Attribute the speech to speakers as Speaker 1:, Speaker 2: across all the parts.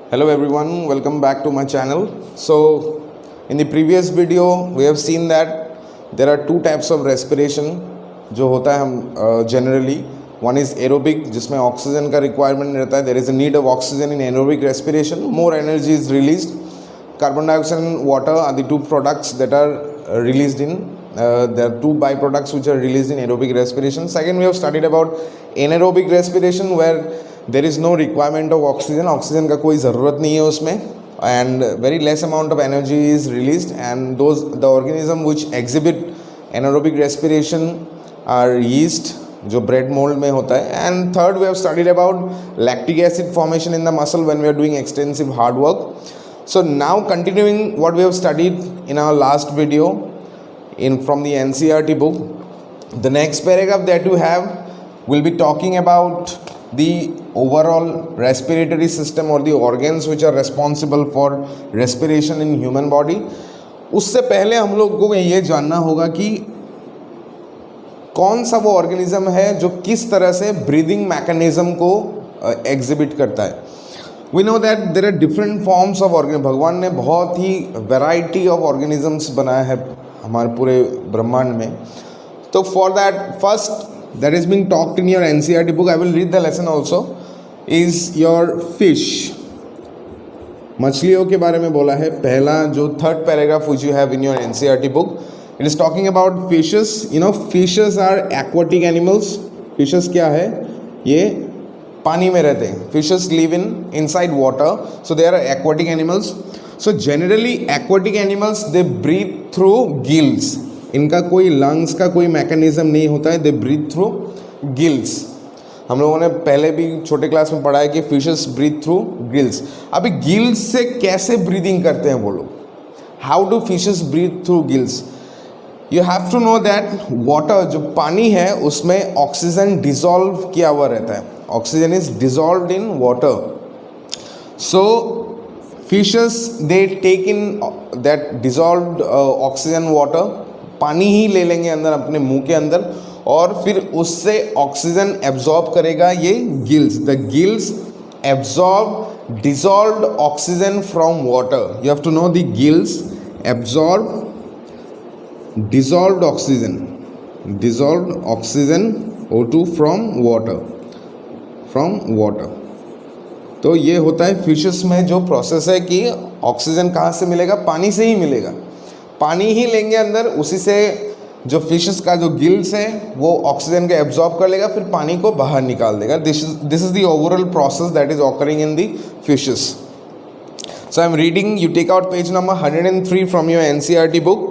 Speaker 1: Hello everyone, welcome back to my channel. So in the previous video we have seen that there are two types of respiration जो होता है हम generally. One is aerobic जिसमें oxygen का requirement रहता है. There is a need of oxygen in aerobic respiration. More energy is released. Carbon dioxide and water are the two products that are released in there are two byproducts which are released in aerobic respiration. Second, we have studied about anaerobic respiration where there is no requirement of oxygen. Oxygen का कोई ज़रूरत नहीं है उसमें, and very less amount of energy is released, and those the organism which exhibit anaerobic respiration are yeast जो bread mold में होता है. And third, we have studied about lactic acid formation in the muscle when we are doing extensive hard work. So now continuing what we have studied in our last video from the NCERT book, the next paragraph that you have will be talking about the overall respiratory system or the organs which are responsible for respiration in human body. उससे पहले हम लोग को ये जानना होगा कि कौन सा वो ऑर्गेनिज्म है जो किस तरह से ब्रीदिंग मैकेनिज्म को एग्जिबिट करता है. We know that there are different forms of organism. भगवान ने बहुत ही वैरायटी ऑफ ऑर्गेनिजम्स बनाया है हमारे पूरे ब्रह्मांड में. तो for that first that is being talked in your NCERT book, I will read the lesson also, is your fish. मछलियों के बारे में बोला है पहला जो third paragraph which you have in your NCERT book. It is talking about fishes. You know, fishes are aquatic animals. Fishes क्या है? ये पानी में रहते हैं. Fishes live inside water, so they are aquatic animals. So generally aquatic animals they breathe through gills. इनका कोई lungs का कोई मैकेनिज्म नहीं होता है. They breathe through gills. हम लोगों ने पहले भी छोटे क्लास में पढ़ा है कि फिशेस ब्रीथ थ्रू गिल्स. अभी गिल्स से कैसे ब्रीदिंग करते हैं वो लोग? How do fishes breathe through gills? You have to know that water जो पानी है उसमें ऑक्सीजन डिजॉल्व किया हुआ रहता है. Oxygen is dissolved in water. So fishes they take in that dissolved oxygen water. पानी ही ले लेंगे अंदर अपने मुंह के अंदर और फिर उससे ऑक्सीजन एब्जॉर्ब करेगा ये gills. The gills absorb dissolved oxygen from water. You have to know the gills absorb dissolved oxygen O2 from water. तो ये होता है फिशेस में जो प्रोसेस है कि ऑक्सीजन कहाँ से मिलेगा? पानी से ही मिलेगा. पानी ही लेंगे अंदर, उसी से जो फिशेस का जो गिल्स है वो ऑक्सीजन को एब्जॉर्ब कर लेगा, फिर पानी को बाहर निकाल देगा. This is the overall process that is occurring in the fishes. So I am reading. You take out page number 103 from your NCERT book.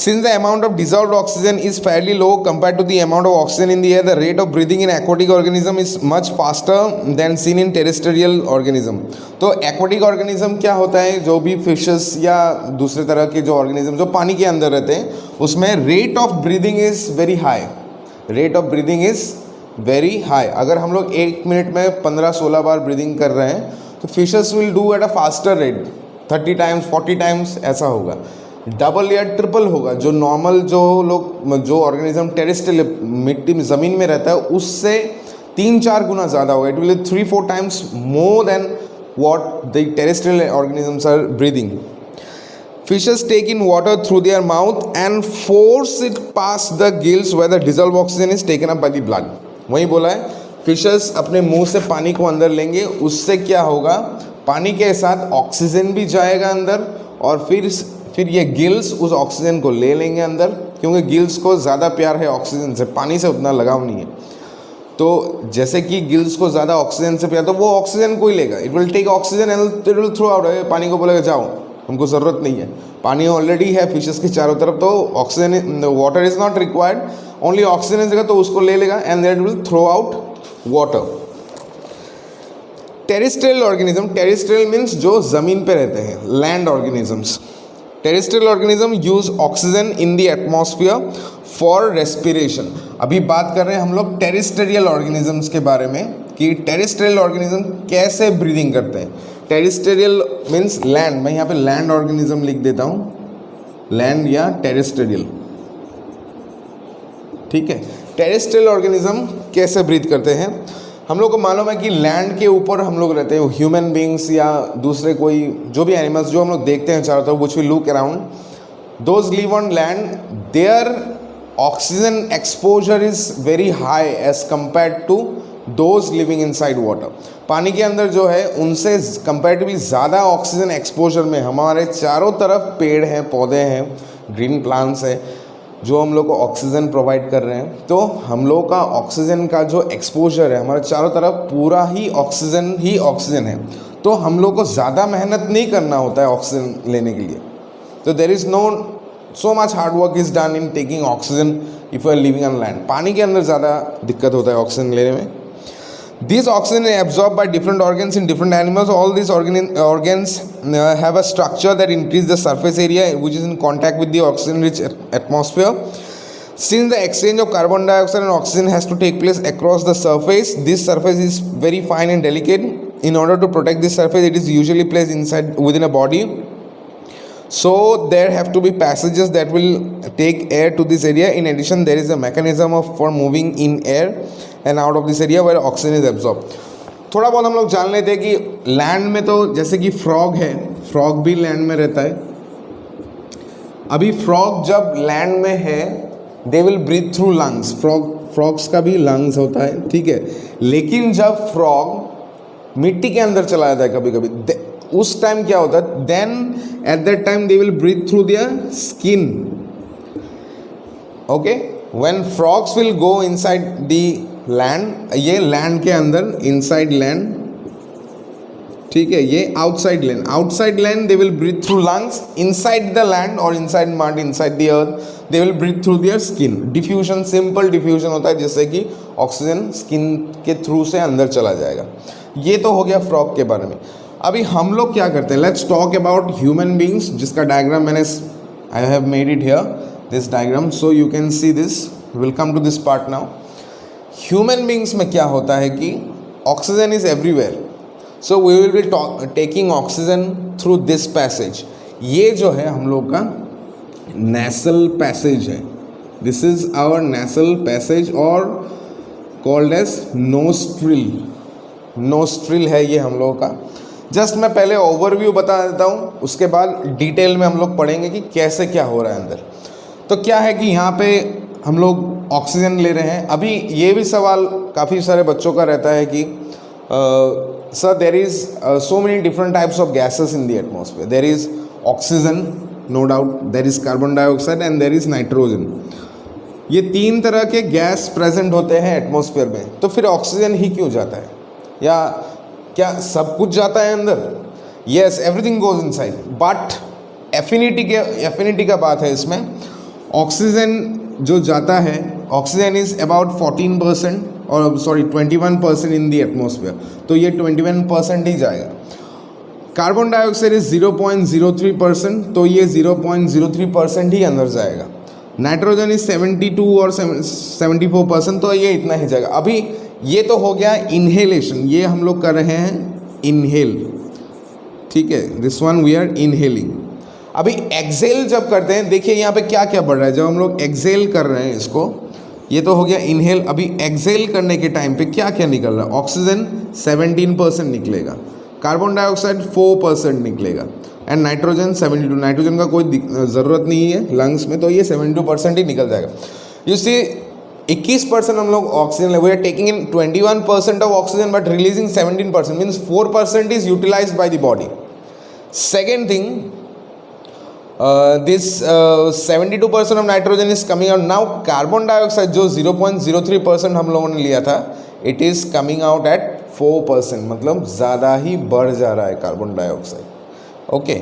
Speaker 1: Since the amount of dissolved oxygen is fairly low compared to the amount of oxygen in the air, the rate of breathing in aquatic organism is much faster than seen in terrestrial organism. तो aquatic organism क्या होता है? जो भी fishes या दूसरे तरह के जो organism जो पानी के अंदर रहते हैं उसमें rate of breathing is very high. Rate of breathing is very high. अगर हम लोग 1 मिनट में 15-16 बार ब्रीदिंग कर रहे हैं तो fishes will do at a faster rate. 30 times 40 times ऐसा होगा. डबल या ट्रिपल होगा. जो नॉर्मल जो ऑर्गेनिज्म टेरेस्ट्रियल मिट्टी में ज़मीन में रहता है उससे 3-4 गुना ज़्यादा होगा. It will 3-4 times more than what the terrestrial organisms are breathing. Fishes take in water through their mouth and force it pass the gills where the dissolve oxygen is taken up by the blood. वही बोला है fishes अपने मुंह से पानी को अंदर लेंगे. उससे क्या होगा? पानी के साथ ऑक्सीजन भी जाएगा अंदर और फिर ये गिल्स उस ऑक्सीजन को ले लेंगे अंदर, क्योंकि गिल्स को ज़्यादा प्यार है ऑक्सीजन से. पानी से उतना लगाव नहीं है. तो जैसे कि गिल्स को ज़्यादा ऑक्सीजन से प्यार, तो वो ऑक्सीजन को ही लेगा. It will take oxygen and it will throw out. पानी को बोलेगा जाओ, हमको ज़रूरत नहीं है. पानी ऑलरेडी है फिशेस के चारों तरफ, तो oxygen water is not required. Only oxygen is, तो उसको ले लेगा and then it will throw out water. Terrestrial organism. Terrestrial means जो ज़मीन पे रहते हैं, land organisms. Terrestrial organism use oxygen in the atmosphere for respiration. अभी बात कर रहे हैं हम लोग टेरेस्ट्रियल ऑर्गेनिजम्स के बारे में कि टेरेस्ट्रियल ऑर्गेनिज्म कैसे ब्रीदिंग करते हैं. Terrestrial means land. मैं यहाँ पे लैंड ऑर्गेनिज्म लिख देता हूँ, लैंड या टेरेस्ट्रियल. ठीक है. टेरेस्ट्रियल ऑर्गेनिज्म कैसे ब्रीथ करते हैं? हम लोग को मालूम है कि लैंड के ऊपर हम लोग रहते हैं, ह्यूमन बींग्स या दूसरे कोई जो भी एनिमल्स जो हम लोग देखते हैं चारों तरफ, which we look around, those live on land, there oxygen exposure is very high as compared to those living inside water. पानी के अंदर जो है उनसे कंपेरेटिवली ज़्यादा ऑक्सीजन एक्सपोजर में हमारे चारों तरफ पेड़ हैं, पौधे हैं, ग्रीन प्लांट्स है जो हम लोग को ऑक्सीजन प्रोवाइड कर रहे हैं। तो हम लोग का ऑक्सीजन का जो एक्सपोजर है हमारे चारों तरफ पूरा ही ऑक्सीजन है। तो हम लोग को ज़्यादा मेहनत नहीं करना होता है ऑक्सीजन लेने के लिए। तो there is no so much hard work is done in taking oxygen if you are living on land. पानी के अंदर ज़्यादा दिक्कत होता है ऑक्सीजन लेने में। These oxygen is absorbed by different organs in different animals. All these organs have a structure that increase the surface area which is in contact with the oxygen-rich atmosphere. Since the exchange of carbon dioxide and oxygen has to take place across the surface, this surface is very fine and delicate. In order to protect this surface, it is usually placed inside within a body. So there have to be passages that will take air to this area. In addition, there is a mechanism for moving in air and out of this area where oxygen is absorbed. थोड़ा बहुत हम लोग जान लेते हैं कि land में तो जैसे कि फ्रॉग है, फ्रॉग भी लैंड में रहता है। अभी फ्रॉग जब लैंड में है they will breathe through lungs, frogs का भी लंग्स होता है, ठीक है। लेकिन जब फ्रॉग मिट्टी के अंदर चला जाता है कभी कभी, उस टाइम क्या होता है, then at that time they will breathe through their skin. Okay, when frogs will go inside the land, ये लैंड के अंदर इनसाइड लैंड, ठीक है, ये outside land, outside land they will breathe through lungs, inside the land और inside mud, inside the earth they will breathe through their skin. Diffusion, simple diffusion होता है जिससे कि ऑक्सीजन स्किन के थ्रू से अंदर चला जाएगा। ये तो हो गया फ्रॉग के बारे में। अभी हम लोग क्या करते हैं, let's talk about human beings, जिसका डायग्राम मैंने I have made it here, this diagram, so you can see this. Will come to this part now. Human beings में क्या होता है कि oxygen is everywhere, so we will be taking oxygen through this passage. ये जो है हम लोग का नेसल पैसेज है, this is our nasal passage और कॉल्ड एज नोस्ट्रिल। नोस्ट्रिल है ये हम लोगों का। जस्ट मैं पहले ओवरव्यू बता देता हूँ, उसके बाद डिटेल में हम लोग पढ़ेंगे कि कैसे क्या हो रहा है अंदर। तो क्या है कि यहाँ पे हम लोग ऑक्सीजन ले रहे हैं। अभी ये भी सवाल काफ़ी सारे बच्चों का रहता है कि sir there is so many different types of gases in the atmosphere, there is oxygen no doubt, there is carbon dioxide and there is nitrogen. ये तीन तरह के गैस प्रेजेंट होते हैं एटमॉस्फेयर में। तो फिर ऑक्सीजन ही क्यों जाता है, या क्या सब कुछ जाता है अंदर? Yes, everything goes inside, but affinity का बात है इसमें। ऑक्सीजन जो जाता है, ऑक्सीजन इज़ अबाउट 14% और सॉरी 21% इन द एटमॉस्फेयर, तो ये 21% ही जाएगा। कार्बन डाइऑक्साइड इज 0.03%, तो ये 0.03% ही अंदर जाएगा। नाइट्रोजन इज 72 और 74%, तो ये इतना ही जाएगा। अभी ये तो हो गया इनहेलेशन, ये हम लोग कर रहे हैं इनहेल, ठीक है, this one we are inhaling. अभी एक्सेल जब करते हैं, देखिए यहाँ पे क्या क्या बढ़ रहा है। जब हम लोग एक्सेल कर रहे हैं इसको, ये तो हो गया इनहेल। अभी एक्सेल करने के टाइम पे क्या क्या निकल रहा है? ऑक्सीजन 17% निकलेगा, कार्बन डाइऑक्साइड 4% निकलेगा एंड नाइट्रोजन 72। नाइट्रोजन का कोई ज़रूरत नहीं है लंग्स में, तो ये 72% ही निकल जाएगा। यू सी 21% हम लोग oxygen, we are taking in 21% of oxygen but releasing 17%, means 4% is utilized by the body. Second thing, this 72% of nitrogen is coming out now. Carbon dioxide जो 0.03% हम लोगों ने लिया था, it is coming out at 4%, मतलब ज़्यादा ही बढ़ जा रहा है carbon dioxide. Okay,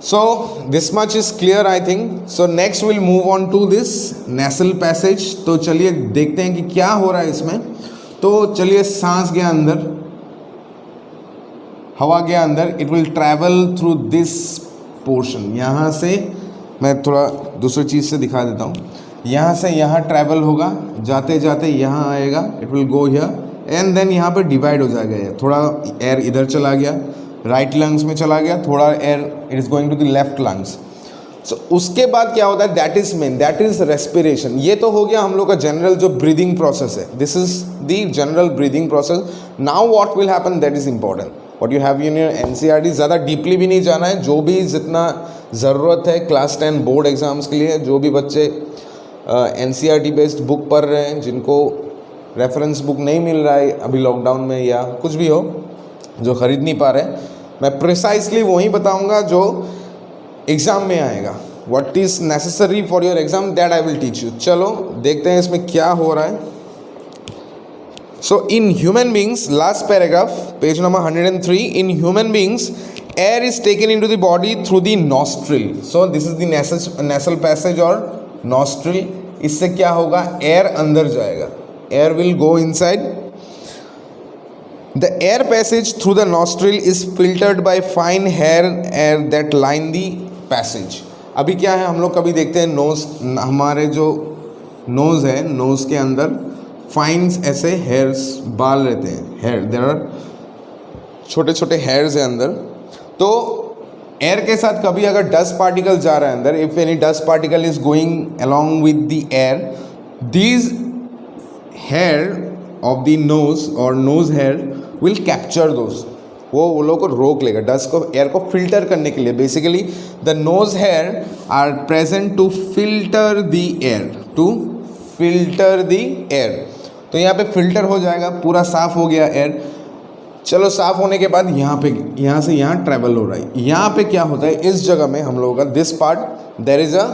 Speaker 1: so this much is clear I think. So next will move on to this nasal passage. तो चलिए देखते हैं कि क्या हो रहा है इसमें। तो चलिए, सांस गया अंदर, हवा गया अंदर, it will travel through this portion. यहाँ से मैं थोड़ा दूसरी चीज़ से दिखा देता हूँ। यहाँ से यहाँ ट्रैवल होगा, जाते जाते यहाँ आएगा, it will go here and then यहाँ पे डिवाइड हो जाएगा। थोड़ा एयर इधर चला गया, राइट लंग्स में चला गया, थोड़ा air it is going to the left lungs. So उसके बाद क्या होता है, that is main, that is respiration. ये तो हो गया हम लोग का जनरल जो ब्रीदिंग प्रोसेस है, this is the general breathing process. Now what will happen, that is important, what you have in your NCERT. ज़्यादा डीपली भी नहीं जाना है, जो भी जितना ज़रूरत है क्लास 10 बोर्ड एग्जाम्स के लिए, जो भी बच्चे एनसीईआरटी बेस्ड बुक पढ़ रहे हैं, जिनको रेफरेंस बुक नहीं मिल रहा है अभी लॉकडाउन में या कुछ भी हो, जो ख़रीद नहीं पा रहे, मैं प्रिसाइसली वही बताऊंगा जो एग्ज़ाम में आएगा। What is necessary for your exam, that I will teach you. चलो देखते हैं इसमें क्या हो रहा है। So in human beings, last paragraph, page number 103, in human beings air is taken in to the body through the nostril. So this is the nasal passage और nostril. इससे क्या होगा, एयर अंदर जाएगा, air will go inside. The air passage through the nostril is filtered by fine hair that line the passage। अभी क्या है, हम लोग कभी देखते हैं नोज़, हमारे जो नोज़ है, नोज़ के अंदर फाइन्स ऐसे हेयर्स, बाल रहते हैं, हेयर, देयर आर छोटे छोटे हेयर्स है अंदर। तो एयर के साथ कभी अगर डस्ट पार्टिकल जा रहा है अंदर, if any dust particle is going along with the air, these hair of the nose और nose hair will capture those, वो लोग को रोक लेगा, डस्ट को, एयर को फिल्टर करने के लिए। Basically the nose hair are present to filter the air, to filter the air. तो यहाँ पे फिल्टर हो जाएगा, पूरा साफ़ हो गया एयर। चलो साफ़ होने के बाद यहाँ पे, यहाँ से यहाँ ट्रैवल हो रहा है। यहाँ पे क्या होता है, इस जगह में हम लोगों का this part, there is a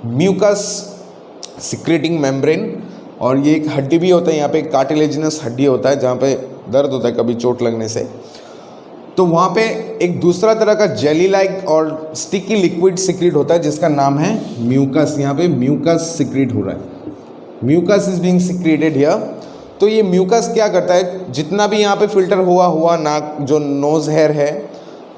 Speaker 1: mucus secreting membrane, और ये एक हड्डी भी होता है, यहाँ पे एक कार्टिलेजिनस हड्डी होता है जहाँ पे दर्द होता है कभी चोट लगने से। तो वहाँ पे एक दूसरा तरह का जेली लाइक और स्टिकी लिक्विड सिक्रीट होता है जिसका नाम है म्यूकस। यहाँ पे म्यूकस सिक्रीट हो रहा है, mucus is being secreted here. तो ये म्यूकस क्या करता है, जितना भी यहाँ पे फिल्टर हुआ नाक, जो नोज हेयर है,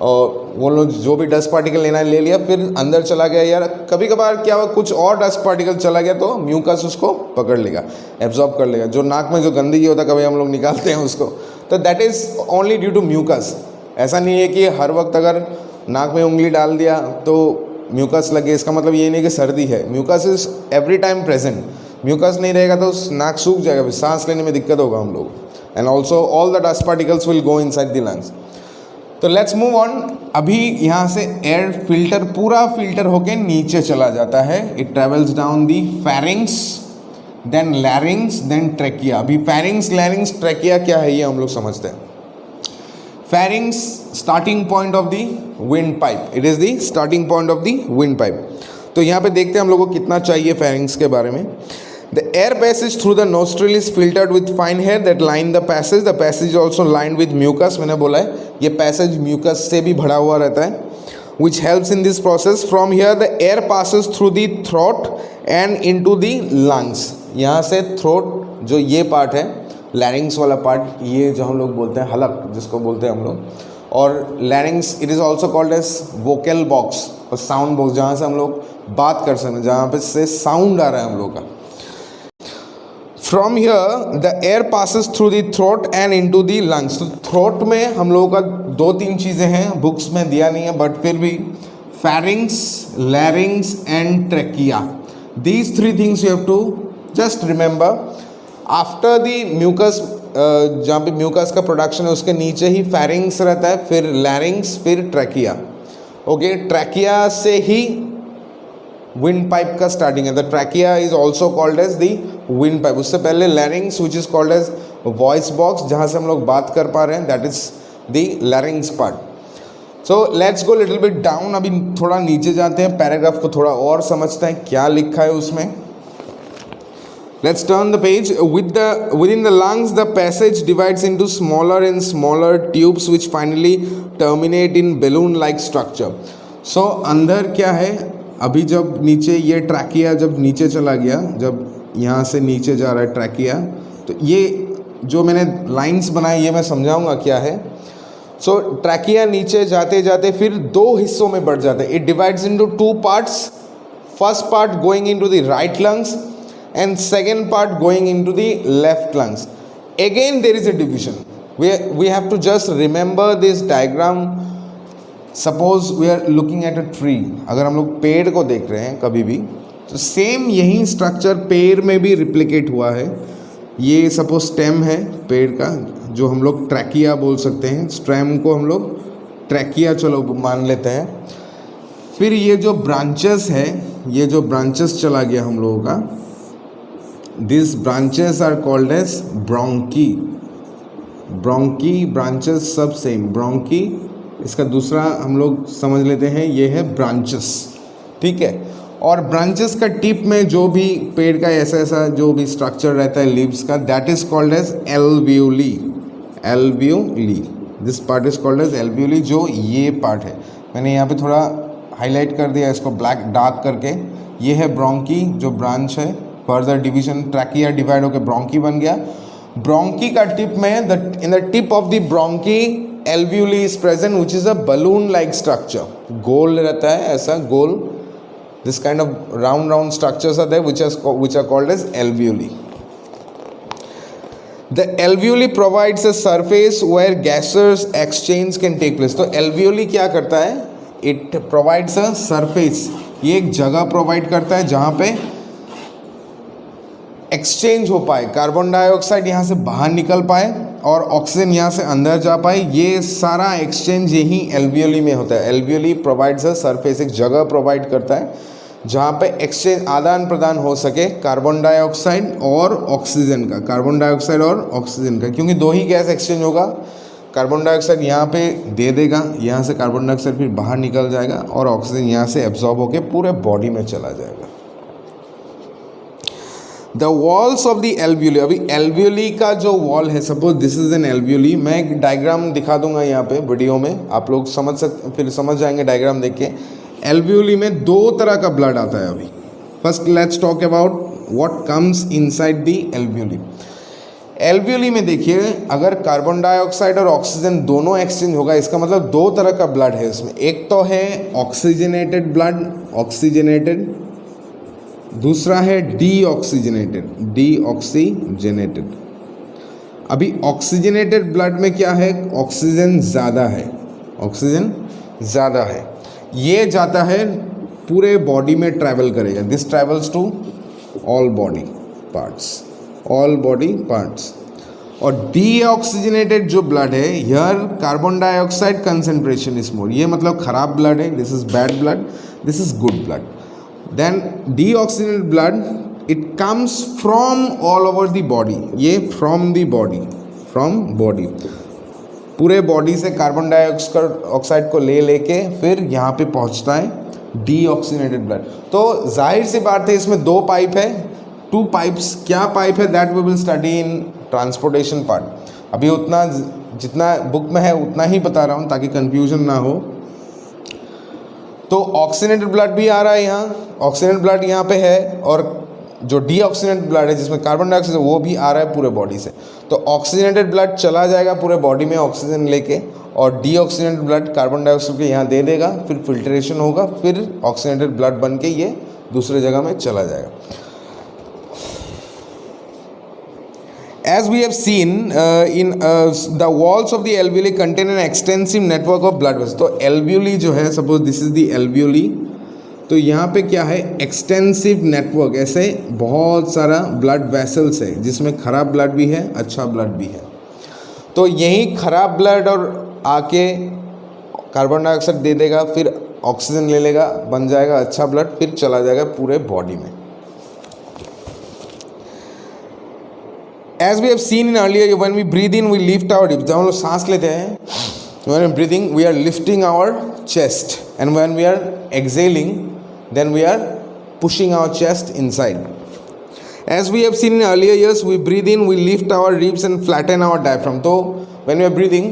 Speaker 1: और वो लोग जो भी डस्ट पार्टिकल लेना है ले लिया, फिर अंदर चला गया, यार कभी कभार क्या हुआ, कुछ और डस्ट पार्टिकल चला गया तो म्यूकस उसको पकड़ लेगा, एब्जॉर्ब कर लेगा। जो नाक में जो गंदगी होता है कभी हम लोग निकालते हैं उसको, तो that is only due to mucus. ऐसा नहीं है कि हर वक्त अगर नाक में उंगली डाल दिया तो म्यूकस लगे, इसका मतलब ये नहीं कि सर्दी है। Mucus is every time present. Mucus नहीं रहेगा तो नाक सूख जाएगा, फिर सांस लेने में दिक्कत होगा हम लोग। And also all the dust particles will go inside the lungs. तो लेट्स मूव ऑन। अभी यहाँ से एयर फिल्टर, पूरा फिल्टर होके नीचे चला जाता है। It travels down the pharynx, then larynx, then trachea. अभी फेरिंग्स, लैरिंग्स, ट्रेकिया क्या है ये हम लोग समझते हैं। Pharynx starting point of the wind pipe, it is the starting point of the wind pipe. तो यहाँ पे देखते हैं हम लोगों को कितना चाहिए फेरिंग्स के बारे में। The air passage through the nostril is filtered with fine hair that line the passage. The passage is also lined with mucus. मैंने बोला है ये passage mucus से भी भरा हुआ रहता है, which helps in this process. From here the air passes through the throat and into the lungs. यहाँ से throat जो ये part है, larynx वाला part, ये जो हम लोग बोलते हैं हलक जिसको बोलते हैं हम लोग, और larynx it is also called as vocal box और sound box, जहाँ से हम लोग बात कर सकते हैं, जहाँ पे से sound आ रहा है हम लोग का। From here the air passes through the throat and into the lungs. तो throat में हम लोगों का 2-3 चीज़ें हैं, बुक्स में दिया नहीं है बट फिर भी, pharynx, larynx and trachea. These 3 things you have to just remember. After the mucus, जहाँ पे mucus का प्रोडक्शन है उसके नीचे ही pharynx रहता है, फिर larynx, फिर trachea. ओके, trachea से ही विंड पाइप का स्टार्टिंग है। The trachea is also called as the wind pipe. उससे पहले larynx which is called as voice box, जहाँ से हम लोग बात कर पा रहे हैं, that is the larynx part. So let's go little bit down. अभी थोड़ा नीचे जाते हैं, पैराग्राफ को थोड़ा और समझते हैं क्या लिखा है उसमें। Let's turn the page. Within the lungs the passage divides into smaller and smaller tubes which finally terminate in balloon like structure. So अंदर क्या है, अभी जब नीचे ये ट्रैकिया जब नीचे चला गया, जब यहाँ से नीचे जा रहा है ट्रैकिया, तो ये जो मैंने लाइंस बनाई ये मैं समझाऊंगा क्या है। सो ट्रैकिया नीचे जाते जाते फिर 2 हिस्सों में बढ़ जाता है। It divides into 2 parts, first part going into the right lungs and second part going into the left lungs. Again there is a division. We have to just remember this diagram suppose we are looking at a tree, अगर हम लोग पेड़ को देख रहे हैं कभी भी, तो सेम यही स्ट्रक्चर पेड़ में भी रिप्लिकेट हुआ है। ये सपोज स्टेम है पेड़ का, जो हम लोग ट्रैकिया बोल सकते हैं, स्टेम को हम लोग ट्रैकिया चलो मान लेते हैं। फिर ये जो ब्रांचेस है, ये जो ब्रांचेस चला गया हम लोगों का, this branches are called as bronchi. Bronchi branches सब सेम, ब्रोंकी इसका दूसरा हम लोग समझ लेते हैं, ये है ब्रांचेस, ठीक है। और ब्रांचेस का टिप में जो भी पेड़ का ऐसा ऐसा जो भी स्ट्रक्चर रहता है लीव्स का, that is called as alveoli. Alveoli, this part is called as alveoli. जो ये पार्ट है, मैंने यहाँ पे थोड़ा हाईलाइट कर दिया इसको ब्लैक डार्क करके, ये है ब्रोंकी जो ब्रांच है। फर्दर डिवीजन ट्रैकिया डिवाइड होकर ब्रोंकी बन गया। ब्रोंकी का टिप में in the tip of the bronchi alveoli is present which is a balloon like structure, गोल रहता है ऐसा गोल, this kind of round structures are there which are called as alveoli. The alveoli provides a surface where gaseous exchange can take place. तो alveoli क्या करता है, it provides a surface, ये एक जगह प्रोवाइड करता है जहाँ पे एक्सचेंज हो पाए, कार्बन डाइऑक्साइड यहाँ से बाहर निकल पाए और ऑक्सीजन यहाँ से अंदर जा पाए। ये सारा एक्सचेंज यही एल्वियोली में होता है। एल्वियोली प्रोवाइड्स अ सरफेस, एक जगह प्रोवाइड करता है जहाँ पे एक्सचेंज आदान प्रदान हो सके कार्बन डाइऑक्साइड और ऑक्सीजन का, कार्बन डाइऑक्साइड और ऑक्सीजन का, क्योंकि दो ही गैस एक्सचेंज होगा। कार्बन डाइऑक्साइड यहाँ पे दे देगा, यहाँ से कार्बन डाइऑक्साइड फिर बाहर निकल जाएगा और ऑक्सीजन यहाँ से एब्जॉर्ब होकर पूरे बॉडी में चला जाएगा। The walls of the alveoli, अभी एल्वियोली का जो वॉल है, suppose this is an alveoli, मैं एक डायग्राम दिखा दूंगा यहाँ पे वीडियो में, आप लोग समझ जाएंगे डायग्राम देख के। एल्वियोली में दो तरह का ब्लड आता है। अभी first let's talk about what comes inside the alveoli. Alveoli में देखिए, अगर कार्बन डाइऑक्साइड और ऑक्सीजन दोनों एक्सचेंज होगा, इसका मतलब दो तरह का ब्लड है इसमें। एक तो है ऑक्सीजनेटेड ब्लड, ऑक्सीजनेटेड, दूसरा है डीऑक्सीजनेटेड, डीऑक्सीजनेटेड। अभी ऑक्सीजनेटेड ब्लड में क्या है, ऑक्सीजन ज़्यादा है, ऑक्सीजन ज़्यादा है, ये जाता है पूरे बॉडी में ट्रैवल करेगा, this travels to all body parts, all body parts. और डीऑक्सीजनेटेड जो ब्लड है, here carbon dioxide concentration is more, ये मतलब खराब ब्लड है, this is bad blood, this is good blood. Then deoxygenated blood, it comes from all over the body, ये from the body, from body, पूरे body से carbon dioxide को लेके फिर यहाँ पे पहुँचता है डीऑक्सीजनेटेड ब्लड। तो जाहिर सी बात है इसमें दो पाइप है, टू पाइप्स। क्या पाइप है, that we will study in transportation part. अभी उतना जितना बुक में है उतना ही बता रहा हूँ ताकि कंफ्यूजन ना हो। तो ऑक्सीजनेटेड ब्लड भी आ रहा है यहाँ, ऑक्सीजनेटेड ब्लड यहाँ पे है, और जो डीऑक्सीजनेटेड ब्लड है जिसमें कार्बन डाइऑक्साइड वो भी आ रहा है पूरे बॉडी से। तो ऑक्सीजनेटेड ब्लड चला जाएगा पूरे बॉडी में ऑक्सीजन लेके, और डीऑक्सीजनेटेड ब्लड कार्बन डाइऑक्साइड के यहाँ दे देगा, फिर फिल्ट्रेशन होगा, फिर ऑक्सीजनेटेड ब्लड बन के ये दूसरे जगह में चला जाएगा। As we have seen the walls of the alveoli contain an extensive network of blood vessels. तो alveoli जो है, suppose this is the alveoli, तो यहाँ पे क्या है, एक्सटेंसिव नेटवर्क, ऐसे बहुत सारा ब्लड वेसल्स है जिसमें खराब ब्लड भी है, अच्छा ब्लड भी है। तो यही खराब ब्लड और आके कार्बन डाइऑक्साइड दे देगा, फिर ऑक्सीजन ले लेगा, बन जाएगा अच्छा ब्लड, फिर चला जाएगा पूरे बॉडी में। As we have seen in earlier, when we breathe in, we lift our hips. जब हम लोग सांस लेते हैं, when we are breathing, we are lifting our chest, and when we are exhaling, then we are pushing our chest inside. As we have seen in earlier years, we breathe in, we lift our ribs and flatten our diaphragm. तो when we are breathing,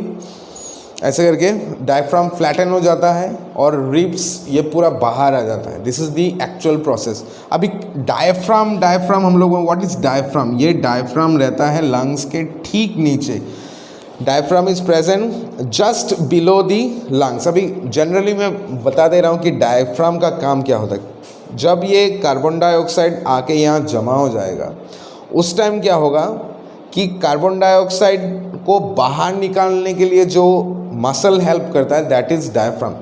Speaker 1: ऐसे करके diaphragm flatten हो जाता है और ribs ये पूरा बाहर आ जाता है। This is the actual process. अभी डायफ्राम हम लोग, व्हाट इज़ डायफ्राम, ये डायफ्राम रहता है लंग्स के ठीक नीचे। Diaphragm is present just below the lungs. अभी जनरली मैं बता दे रहा हूँ कि डायफ्राम का काम क्या होता है। जब ये कार्बन डाइऑक्साइड आके यहाँ जमा हो जाएगा, उस टाइम क्या होगा कि कार्बन डाइऑक्साइड को बाहर निकालने के लिए जो मसल हेल्प करता है, that is diaphragm.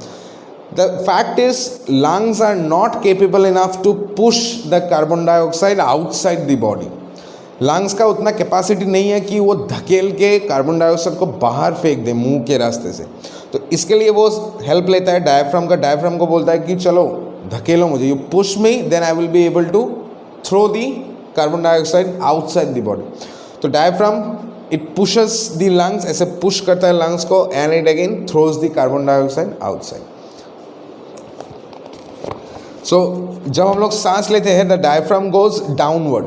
Speaker 1: The fact is, lungs are not capable enough to push the carbon dioxide outside the body. Lungs का उतना कैपेसिटी नहीं है कि वो धकेल के कार्बन डाइऑक्साइड को बाहर फेंक दे मुंह के रास्ते से. तो इसके लिए वो हेल्प लेता है डायफ्राम का. डायफ्राम को बोलता है कि चलो धकेलो मुझे, you push me, then I will be able to throw the carbon dioxide outside the body. तो diaphragm it pushes the lungs, ऐसे पुश करता है लंग्स को, and it again throws the carbon dioxide outside. So जब हम लोग सांस लेते हैं, the diaphragm goes downward.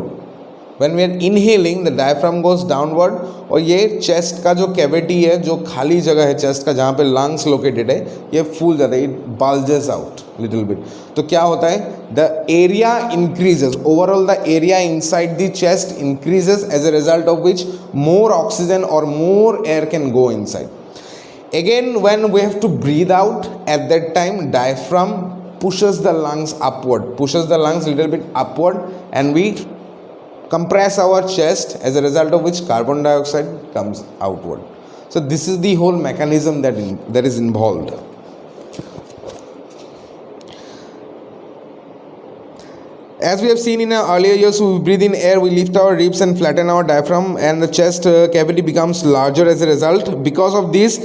Speaker 1: When we are inhaling, the diaphragm goes downward. और ये चेस्ट का जो कैविटी है, जो खाली जगह है चेस्ट का जहाँ पे लंग्स लोकेटेड है, ये फूल जाता है, it bulges out little bit. तो क्या होता है, the area increases, overall the area inside the chest increases, as a result of which more oxygen और more air can go inside. Again when we have to breathe out, at that time diaphragm pushes the lungs upward, pushes the lungs little bit upward, and we compress our chest, as a result of which carbon dioxide comes outward. So this is the whole mechanism that is involved. As we have seen in our earlier years, we breathe in air, we lift our ribs and flatten our diaphragm, and the chest cavity becomes larger as a result. Because of this,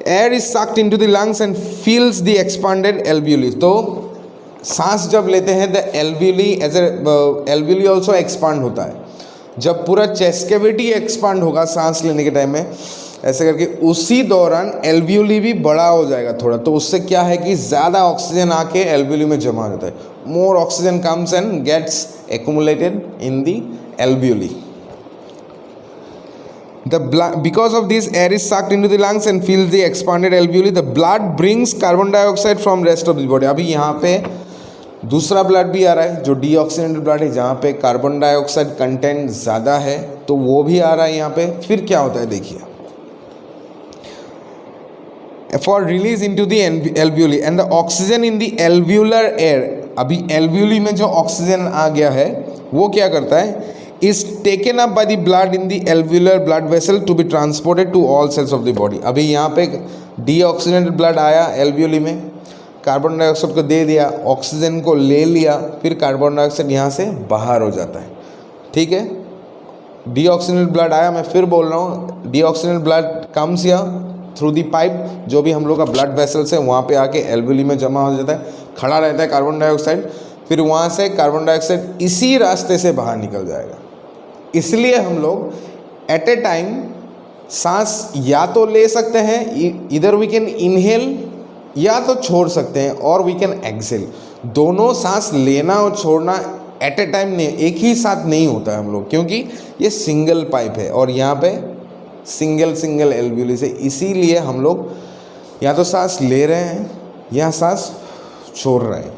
Speaker 1: air is sucked into the lungs and feels the expanded alveoli. तो सांस जब लेते हैं, the alveoli alveoli also expand होता है. जब पूरा chest cavity expand होगा सांस लेने के टाइम में ऐसे करके, उसी दौरान एल्वियोली भी बड़ा हो जाएगा थोड़ा. तो उससे क्या है कि ज़्यादा ऑक्सीजन आके एल्वियोली में जमा हो जाता है. More oxygen comes and gets accumulated in the alveoli. Because of this, air is sucked into the lungs and fills the expanded alveoli. The blood brings carbon dioxide from rest of the body. अभी यहाँ पे दूसरा blood भी आ रहा है जो deoxygenated blood है, जहाँ पे कार्बन डाइऑक्साइड कंटेंट ज़्यादा है, तो वो भी आ रहा है यहाँ पे. फिर क्या होता है देखिए, for release into the alveoli and the oxygen in the alveolar air. अभी एल्वियोली में जो ऑक्सीजन आ गया है वो क्या करता है, is taken up by the blood in the alveolar blood vessel to be transported to all cells of the body. अभी यहाँ पे डीऑक्सीनेटेड ब्लड आया एल्वियोली में, कार्बन डाइऑक्साइड को दे दिया, ऑक्सीजन को ले लिया, फिर कार्बन डाइऑक्साइड यहाँ से बाहर हो जाता है. ठीक है, डीऑक्सीनेटेड ब्लड आया, मैं फिर बोल रहा हूँ, deoxygenated blood comes here through the pipe, जो भी हम लोग का ब्लड वेसल्स है वहाँ पे आके एल्वियोली में जमा हो जाता है, खड़ा रहता है कार्बन डाइऑक्साइड. फिर वहाँ से कार्बन डाइऑक्साइड इसी रास्ते से बाहर निकल जाएगा. इसलिए हम लोग एट ए टाइम सांस या तो ले सकते हैं, इधर वी कैन इनहेल, या तो छोड़ सकते हैं, और वी कैन एक्सेल. दोनों सांस लेना और छोड़ना एट ए टाइम नहीं, एक ही साथ नहीं होता है हम लोग, क्योंकि ये सिंगल पाइप है और यहाँ पे सिंगल एल्वियोली से. इसीलिए हम लोग या तो सांस ले रहे हैं या सांस छोड़ रहे हैं.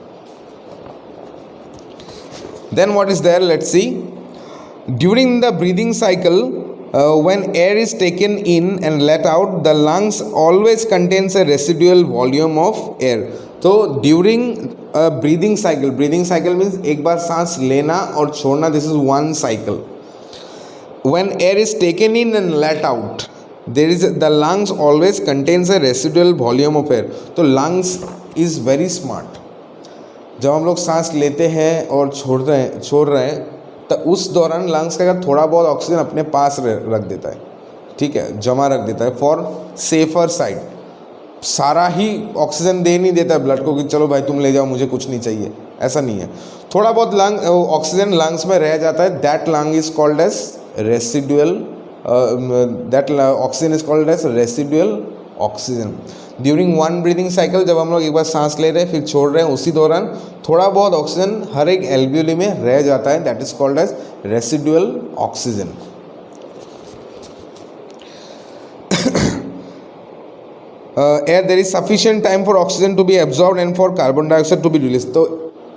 Speaker 1: Then what is there, let's see. During the breathing cycle, when air is taken in and let out, the lungs always contains a residual volume of air. तो during a breathing cycle means एक बार सांस लेना और छोड़ना, this is one cycle. When air is taken in and let out, the lungs always contains a residual volume of air. तो lungs is very smart. जब हम लोग सांस लेते हैं और छोड़ रहे हैं, तो उस दौरान लंग्स का थोड़ा बहुत ऑक्सीजन अपने पास रख देता है. ठीक है, जमा रख देता है फॉर सेफर साइड. सारा ही ऑक्सीजन दे नहीं देता है ब्लड को कि चलो भाई तुम ले जाओ, मुझे कुछ नहीं चाहिए, ऐसा नहीं है. थोड़ा बहुत ऑक्सीजन लंग्स में रह जाता है, that lung is called as residual, that oxygen is called as residual oxygen. During one breathing cycle, जब हम लोग एक बार सांस ले रहे हैं फिर छोड़ रहे हैं, उसी दौरान थोड़ा बहुत ऑक्सीजन हर एक एल्वियोली में रह जाता है, that is called as residual oxygen. Air there is sufficient time for oxygen to be absorbed and for carbon dioxide to be release. तो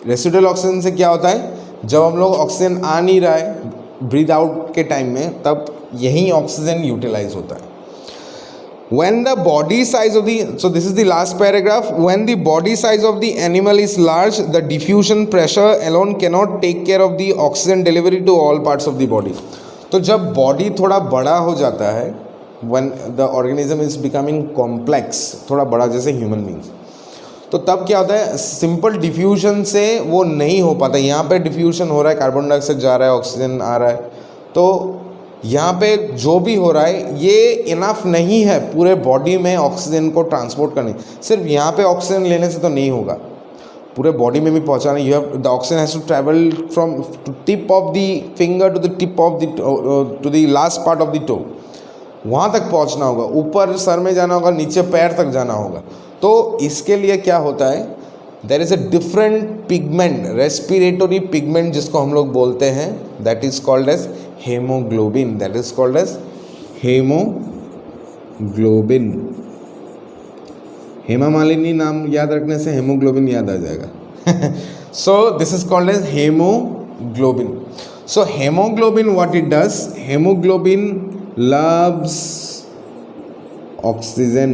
Speaker 1: रेसिडुअल ऑक्सीजन से क्या होता है, जब हम लोग ऑक्सीजन आ नहीं रहा है ब्रीद आउट के टाइम में, तब यही ऑक्सीजन यूटिलाइज होता है. When the body size of the, so this is the last paragraph, when the body size of the animal is large, the diffusion pressure alone cannot take care of the oxygen delivery to all parts of the body. तो जब body थोड़ा बड़ा हो जाता है when the organism is becoming complex, थोड़ा बड़ा, जैसे ह्यूमन बींग्स, तो तब क्या होता है, सिंपल डिफ्यूजन से वो नहीं हो पाता. यहाँ पे डिफ्यूजन हो रहा है, कार्बन डाइऑक्साइड जा रहा है, ऑक्सीजन आ रहा है, तो यहाँ पे जो भी हो रहा है ये इनफ नहीं है पूरे बॉडी में ऑक्सीजन को ट्रांसपोर्ट करने. सिर्फ यहाँ पे ऑक्सीजन लेने से तो नहीं होगा, पूरे बॉडी में भी पहुँचाना. You have the oxygen has to travel from tip of the finger to the tip of the to the last part of the toe, वहाँ तक पहुँचना होगा, ऊपर सर में जाना होगा, नीचे पैर तक जाना होगा. तो इसके लिए क्या होता है, there is a different pigment, respiratory pigment जिसको हम लोग बोलते हैं, that is called as hemoglobin. That is called as hemoglobin. Hema Malini नाम याद रखने से हेमोग्लोबिन याद आ जाएगा. So this is called as hemoglobin. So hemoglobin, what it does, hemoglobin loves oxygen,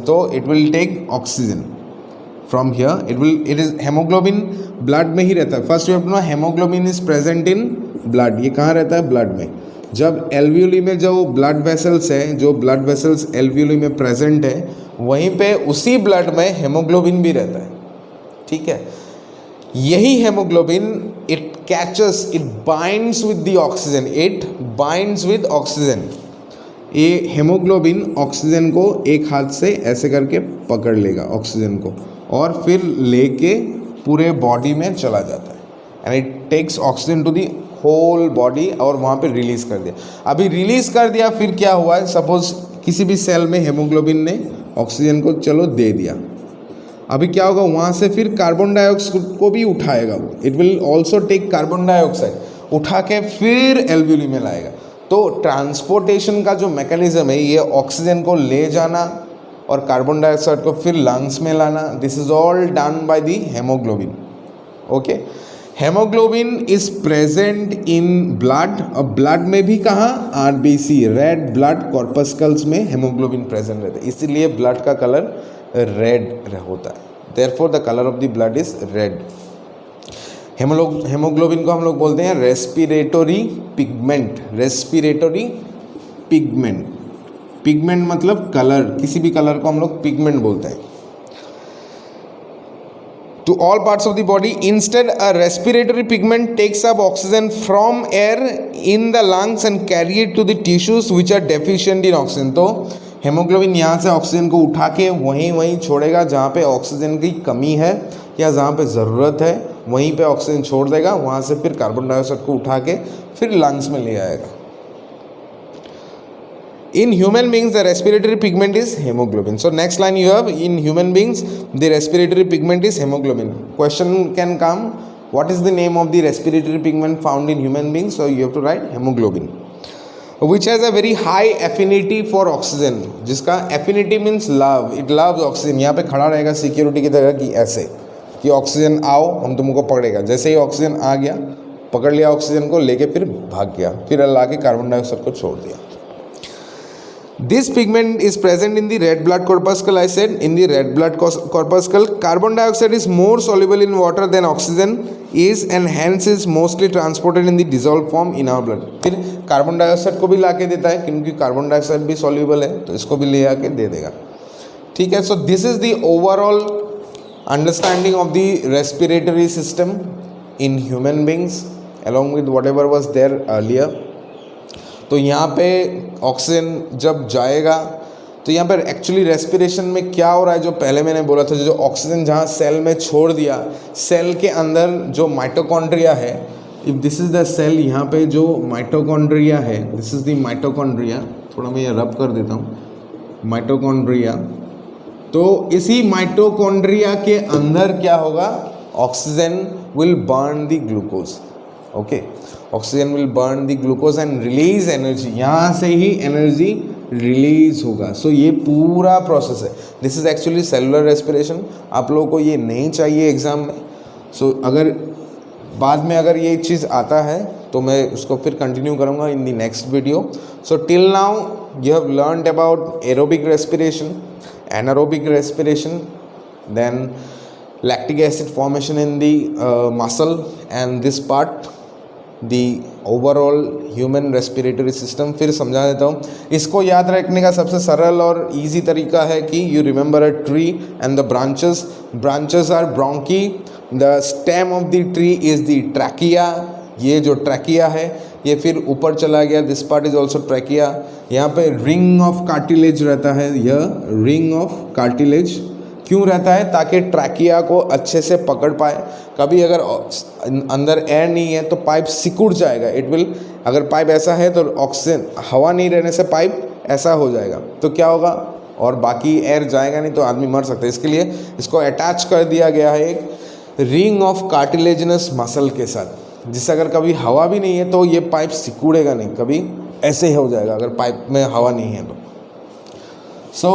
Speaker 1: so it will take oxygen from here. It is hemoglobin blood में ही रहता है. First you have to know hemoglobin is present in blood. ये कहाँ रहता है, blood में. जब alveoli में जो ब्लड वेसल्स है, जो ब्लड वेसल्स एल्वियोली में प्रेजेंट है, वहीं पे उसी ब्लड में हेमोग्लोबिन भी रहता है. ठीक है, यही haemoglobin it catches, it binds with the oxygen, it binds with oxygen. ये हेमोग्लोबिन ऑक्सीजन को एक हाथ से ऐसे करके पकड़ लेगा ऑक्सीजन को, और फिर लेके पूरे बॉडी में चला जाता है. And it takes oxygen to the whole body और वहाँ पे रिलीज़ कर दिया. अभी रिलीज़ कर दिया, फिर क्या हुआ है, सपोज किसी भी सेल में हेमोग्लोबिन ने ऑक्सीजन को चलो दे दिया. अभी क्या होगा, वहाँ से फिर कार्बन डाइऑक्साइड को भी उठाएगा वो. It will also take carbon dioxide, उठा के फिर एल्वियोली में लाएगा. तो ट्रांसपोर्टेशन का जो मैकेनिज्म है, ये ऑक्सीजन को ले जाना और कार्बन डाइऑक्साइड को फिर लंग्स में लाना, this is all done by the haemoglobin. Okay, haemoglobin is present in blood. और ब्लड में भी कहाँ, आरबीसी, रेड ब्लड कॉर्पस्कल्स में हेमोग्लोबिन प्रेजेंट रहता है, इसीलिए ब्लड का कलर रेड होता है. Therefore the colour of the blood is red. Haemoglobin को हम लोग बोलते हैं respiratory pigment. Respiratory pigment, pigment मतलब कलर, किसी भी कलर को हम लोग पिगमेंट बोलते हैं. To all parts of the body. Instead, a respiratory pigment takes up oxygen from air in the lungs and carry it to the tissues which are deficient in oxygen. तो haemoglobin यहाँ से oxygen को उठा के वहीं छोड़ेगा जहाँ पे ऑक्सीजन की कमी है या जहाँ पे ज़रूरत है, वहीं पे ऑक्सीजन छोड़ देगा. वहाँ से फिर कार्बन डाइऑक्साइड को उठा के फिर लंग्स में ले आएगा. In human beings, the respiratory pigment is hemoglobin. So next line you have, in human beings, the respiratory pigment is hemoglobin. Question can come, what is the name of the respiratory pigment found in human beings? So you have to write hemoglobin, which has a very high affinity for oxygen. जिसका affinity means love, it loves oxygen. यहाँ पे खड़ा रहेगा security की तरह कि ऐसे कि ऑक्सीजन आओ हम तुमको पकड़ेगा. जैसे ही ऑक्सीजन आ गया, पकड़ लिया ऑक्सीजन को, लेके फिर भाग गया, फिर ला के कार्बन डाइऑक्साइड को छोड़ दिया. This pigment is present in the red blood corpuscle. I said in the red blood corpuscle, carbon dioxide is more soluble in water than oxygen is, and hence is mostly transported in the dissolved form in our blood. फिर carbon dioxide को भी ला के देता है, क्योंकि carbon dioxide भी soluble है, तो इसको भी ले आके दे देगा. ठीक है, so this is the overall understanding of the respiratory system in human beings along with whatever was there earlier. तो यहाँ पे ऑक्सीजन जब जाएगा तो यहाँ पर एक्चुअली रेस्पिरेशन में क्या हो रहा है, जो पहले मैंने बोला था, जो ऑक्सीजन जहाँ सेल में छोड़ दिया, सेल के अंदर जो माइटोकॉन्ड्रिया है, if this is the cell, यहाँ पे जो माइटोकॉन्ड्रिया है, दिस इज द माइटोकॉन्ड्रिया. थोड़ा मैं ये रब कर देता हूँ, माइटोकॉन्ड्रिया. तो इसी माइटोकॉन्ड्रिया के अंदर क्या होगा, oxygen will burn the glucose. Okay, oxygen will burn the glucose and release energy. यहाँ से ही एनर्जी रिलीज होगा. सो ये पूरा प्रोसेस है. This is actually cellular respiration. आप लोगों को ये नहीं चाहिए एग्जाम में. सो अगर बाद में अगर ये चीज़ आता है तो मैं उसको फिर कंटिन्यू करूँगा in the next video. So till now you have learned about aerobic respiration, anaerobic respiration, then lactic acid formation in the muscle, and this part the overall human respiratory system. फिर समझा देता हूँ। इसको याद रखने का सबसे सरल और इजी तरीका है कि you remember a tree and the branches are bronchi, the stem of the tree is the trachea. ये जो ट्रैकिया है ये फिर ऊपर चला गया, this part is also trachea. यहाँ पे रिंग ऑफ कार्टिलेज रहता है, यह रिंग ऑफ कार्टिलेज क्यों रहता है? ताकि ट्रैकिया को अच्छे से पकड़ पाए। कभी अगर अंदर एयर नहीं है तो पाइप सिकुड़ जाएगा, इट विल, अगर पाइप ऐसा है तो ऑक्सीजन, हवा नहीं रहने से पाइप ऐसा हो जाएगा तो क्या होगा, और बाकी एयर जाएगा नहीं तो आदमी मर सकता है। इसके लिए इसको अटैच कर दिया गया है एक रिंग ऑफ कार्टिलेजनस मसल के साथ, जिससे अगर कभी हवा भी नहीं है तो ये पाइप सिकुड़ेगा नहीं, कभी ऐसे ही हो जाएगा अगर पाइप में हवा नहीं है तो। सो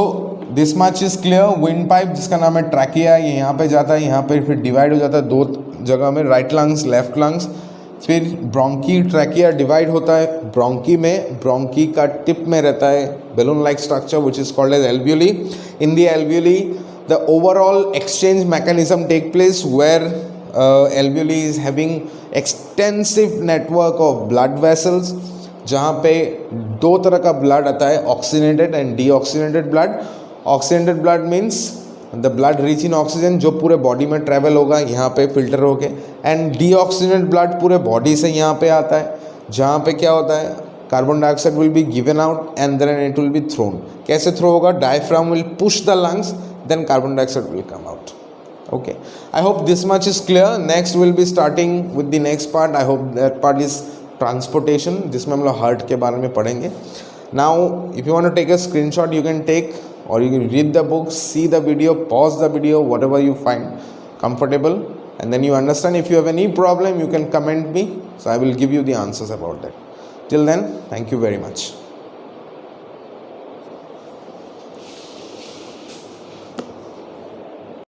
Speaker 1: this much is clear. Wind pipe जिसका नाम है ट्रैकिया, ये यहाँ पे जाता है, यहाँ पे फिर डिवाइड हो जाता है दो जगह में, राइट लंग्स लेफ्ट लंग्स। फिर ब्रोंकी ट्रैकिया डिवाइड होता है ब्रोंकी में, ब्रोंकी का टिप में रहता है balloon like structure which is called as alveoli. In the alveoli the overall exchange mechanism take place where alveoli is having extensive network of blood vessels, जहाँ पे दो तरह का ब्लड आता है, oxygenated and deoxygenated blood. Oxygenated blood means the blood rich in oxygen, जो पूरे body में ट्रैवल होगा यहाँ पे फिल्टर होके, एंड डीऑक्सीनेटेड ब्लड पूरे बॉडी से यहाँ पे आता है, जहाँ पे क्या होता है, carbon dioxide will be given out and then it will be thrown. कैसे थ्रो होगा? Diaphragm will push the lungs, then carbon dioxide will come out. Okay, I hope this much is clear. Next we'll be starting with the next part. I hope that part is transportation, जिसमें हम लोग heart के बारे में पढ़ेंगे. Now if you want to take a screenshot you can take, or you can read the book, see the video, pause the video, whatever you find comfortable, and then you understand. If you have any problem you can comment me, so I will give you the answers about that. Till then, thank you very much.